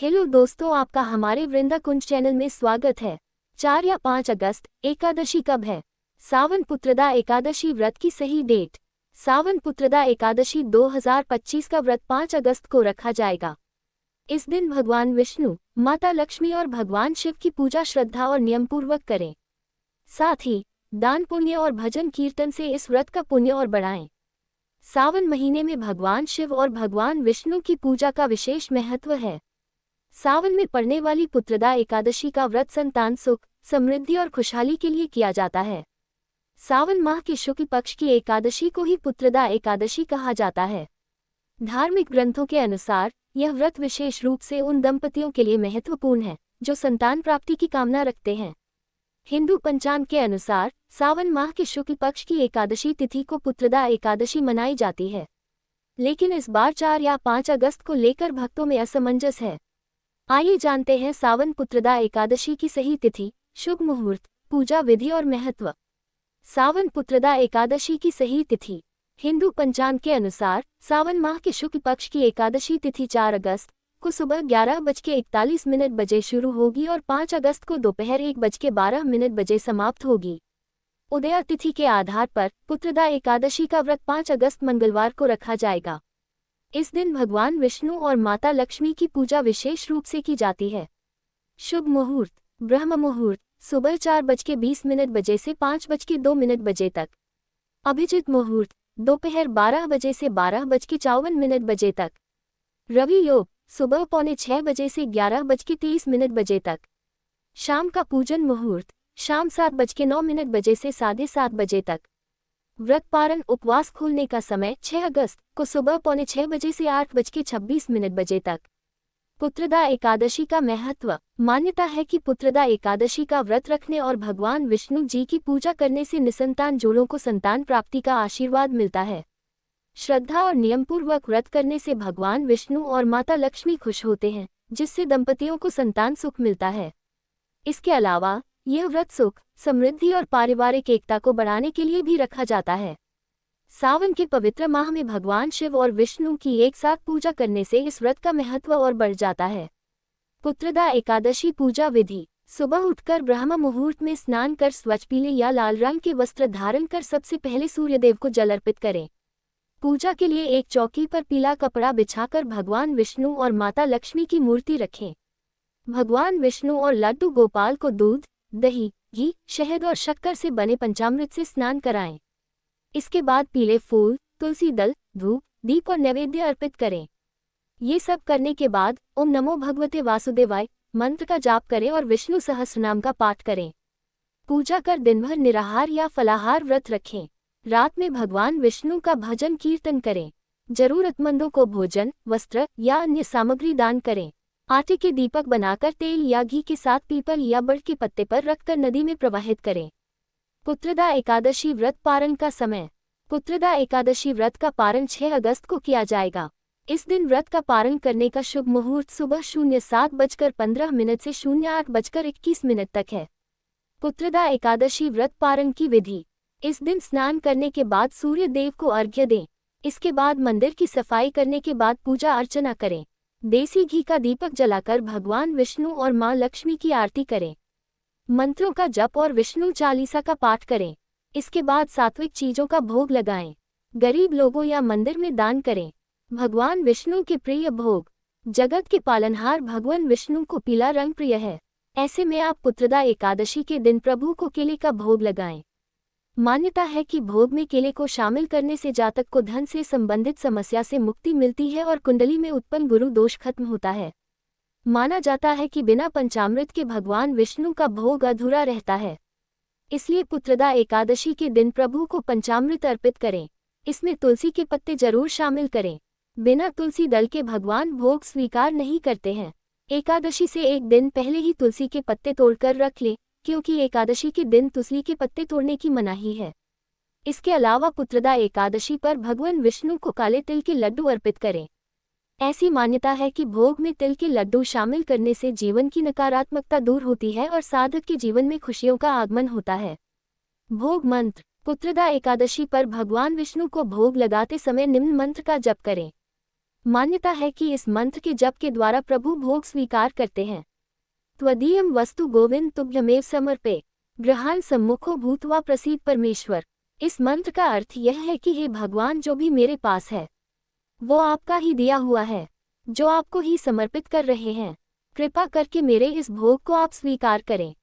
Hello दोस्तों, आपका हमारे वृंदा कुंज चैनल में स्वागत है। 4 या 5 अगस्त एकादशी कब है? सावन पुत्रदा एकादशी व्रत की सही डेट। सावन पुत्रदा एकादशी 2025 का व्रत 5 अगस्त को रखा जाएगा। इस दिन भगवान विष्णु, माता लक्ष्मी और भगवान शिव की पूजा श्रद्धा और नियमपूर्वक करें। साथ ही दान पुण्य और भजन कीर्तन से इस व्रत का पुण्य और बढ़ाएं। सावन महीने में भगवान शिव और भगवान विष्णु की पूजा का विशेष महत्व है। सावन में पड़ने वाली पुत्रदा एकादशी का व्रत संतान सुख, समृद्धि और खुशहाली के लिए किया जाता है। सावन माह के शुक्ल पक्ष की एकादशी को ही पुत्रदा एकादशी कहा जाता है। धार्मिक ग्रंथों के अनुसार यह व्रत विशेष रूप से उन दंपतियों के लिए महत्वपूर्ण है जो संतान प्राप्ति की कामना रखते हैं। हिंदू पंचांग के अनुसार सावन माह के शुक्ल पक्ष की एकादशी तिथि को पुत्रदा एकादशी मनाई जाती है, लेकिन इस बार 4 या 5 अगस्त को लेकर भक्तों में असमंजस है। आइए जानते हैं सावन पुत्रदा एकादशी की सही तिथि, शुभ मुहूर्त, पूजा विधि और महत्व। सावन पुत्रदा एकादशी की सही तिथि। हिंदू पंचांग के अनुसार सावन माह के शुक्ल पक्ष की एकादशी तिथि 4 अगस्त को सुबह 11:41 बजे शुरू होगी और 5 अगस्त को दोपहर 1:12 बजे समाप्त होगी। उदया तिथि के आधार पर पुत्रदा एकादशी का व्रत 5 अगस्त मंगलवार को रखा जाएगा। इस दिन भगवान विष्णु और माता लक्ष्मी की पूजा विशेष रूप से की जाती है। शुभ मुहूर्त। ब्रह्म मुहूर्त सुबह 4:20 बजे से 5:02 बजे तक। अभिजित मुहूर्त दोपहर 12 बजे से 12:54 बजे तक। रवि योग सुबह 5:45 बजे से 11:23 बजे तक। शाम का पूजन मुहूर्त शाम 7:09 बजे से 7:30 बजे तक। व्रत पारण उपवास खोलने का समय 6 अगस्त को सुबह 5:45 बजे से 8:26 बजे तक। पुत्रदा एकादशी का महत्व। मान्यता है कि पुत्रदा एकादशी का व्रत रखने और भगवान विष्णु जी की पूजा करने से निसंतान जोड़ों को संतान प्राप्ति का आशीर्वाद मिलता है। श्रद्धा और नियमपूर्वक व्रत करने से भगवान विष्णु और माता लक्ष्मी खुश होते हैं, जिससे दंपतियों को संतान सुख मिलता है। इसके अलावा यह व्रत सुख, समृद्धि और पारिवारिक एकता को बढ़ाने के लिए भी रखा जाता है। सावन के पवित्र माह में भगवान शिव और विष्णु की एक साथ पूजा करने से इस व्रत का महत्व और बढ़ जाता है। पुत्रदा एकादशी पूजा विधि। सुबह उठकर ब्रह्म मुहूर्त में स्नान कर स्वच्छ पीले या लाल रंग के वस्त्र धारण कर सबसे पहले सूर्यदेव को जल अर्पित करें। पूजा के लिए एक चौकी पर पीला कपड़ा बिछाकर भगवान विष्णु और माता लक्ष्मी की मूर्ति रखें। भगवान विष्णु और लड्डू गोपाल को दूध, दही, घी, शहद और शक्कर से बने पंचामृत से स्नान कराएं। इसके बाद पीले फूल, तुलसी दल, धूप, दीप और नैवेद्य अर्पित करें। ये सब करने के बाद ओम नमो भगवते वासुदेवाय मंत्र का जाप करें और विष्णु सहस्रनाम का पाठ करें। पूजा कर दिन भर निराहार या फलाहार व्रत रखें। रात में भगवान विष्णु का भजन कीर्तन करें। जरूरतमंदों को भोजन, वस्त्र या अन्य सामग्री दान करें। आटे के दीपक बनाकर तेल या घी के साथ पीपल या बड़ के पत्ते पर रखकर नदी में प्रवाहित करें। पुत्रदा एकादशी व्रत पारण का समय। पुत्रदा एकादशी व्रत का पारण 6 अगस्त को किया जाएगा। इस दिन व्रत का पारण करने का शुभ मुहूर्त सुबह 07:15 से 08:21 तक है। पुत्रदा एकादशी व्रत पारण की विधि। इस दिन स्नान करने के बाद सूर्य देव को अर्घ्य दें। इसके बाद मंदिर की सफाई करने के बाद पूजा अर्चना करें। देसी घी का दीपक जलाकर भगवान विष्णु और मां लक्ष्मी की आरती करें। मंत्रों का जप और विष्णु चालीसा का पाठ करें। इसके बाद सात्विक चीजों का भोग लगाएं। गरीब लोगों या मंदिर में दान करें। भगवान विष्णु के प्रिय भोग। जगत के पालनहार भगवान विष्णु को पीला रंग प्रिय है। ऐसे में आप पुत्रदा एकादशी के दिन प्रभु को केले का भोग लगाएं। मान्यता है कि भोग में केले को शामिल करने से जातक को धन से संबंधित समस्या से मुक्ति मिलती है और कुंडली में उत्पन्न गुरु दोष खत्म होता है। माना जाता है कि बिना पंचामृत के भगवान विष्णु का भोग अधूरा रहता है। इसलिए पुत्रदा एकादशी के दिन प्रभु को पंचामृत अर्पित करें। इसमें तुलसी के पत्ते जरूर शामिल करें। बिना तुलसी दल के भगवान भोग स्वीकार नहीं करते हैं। एकादशी से एक दिन पहले ही तुलसी के पत्ते तोड़कर रख लें, क्योंकि एकादशी के दिन तुलसी के पत्ते तोड़ने की मनाही है। इसके अलावा पुत्रदा एकादशी पर भगवान विष्णु को काले तिल के लड्डू अर्पित करें। ऐसी मान्यता है कि भोग में तिल के लड्डू शामिल करने से जीवन की नकारात्मकता दूर होती है और साधक के जीवन में खुशियों का आगमन होता है। भोग मंत्र। पुत्रदा एकादशी पर भगवान विष्णु को भोग लगाते समय निम्न मंत्र का जप करें। मान्यता है कि इस मंत्र के जप के द्वारा प्रभु भोग स्वीकार करते हैं। त्वदीयं वस्तु गोविंद तुभ्यमेव समर्पे गृहान सम्मुखो भूत्वा प्रसीद परमेश्वर। इस मंत्र का अर्थ यह है कि हे भगवान, जो भी मेरे पास है वो आपका ही दिया हुआ है, जो आपको ही समर्पित कर रहे हैं। कृपा करके मेरे इस भोग को आप स्वीकार करें।